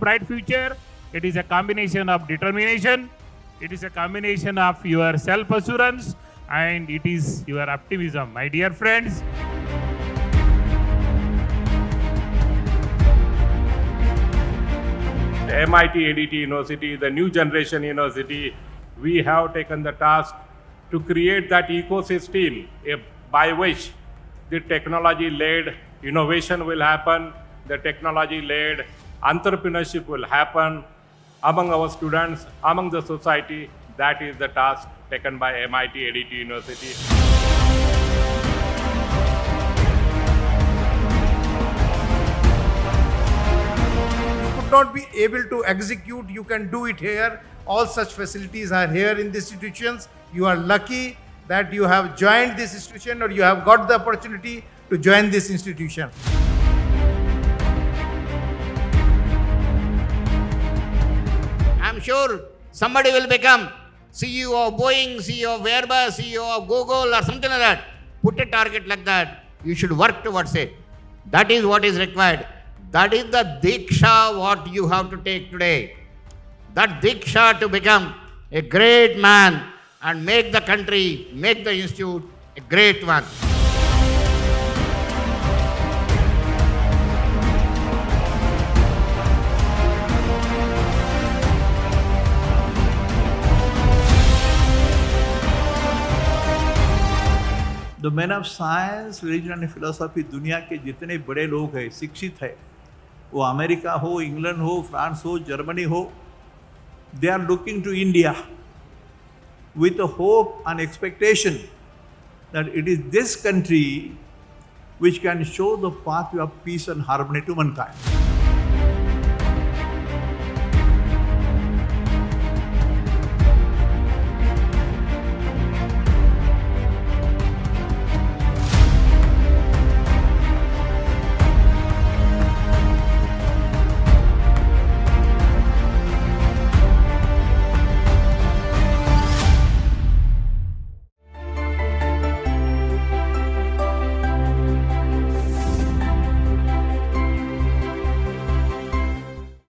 bright future. It is a combination of determination, it is a combination of your self-assurance, and it is your optimism. My dear friends, MIT ADT University, the new generation university, we have taken the task to create that ecosystem by which the technology-led innovation will happen, the technology-led entrepreneurship will happen among our students, among the society. That is the task taken by MIT ADT University. Not be able to execute, you can do it here. All such facilities are here in these institutions. You are lucky that you have joined this institution or you have got the opportunity to join this institution. I'm sure somebody will become CEO of Boeing, CEO of Airbus, CEO of Google or something like that. Put a target like that. You should work towards it. That is what is required. That is the Deeksha what you have to take today. That Deeksha to become a great man and make the country, make the institute a great one. The man of science religion and philosophy दुनिया के जितने बड़े लोग हैं, शिक्षित है, वो America हो, इंग्लैंड हो, फ्रांस हो, जर्मनी हो, they are looking to India with a hope and expectation that it is this country which can show the pathway of peace and harmony to mankind.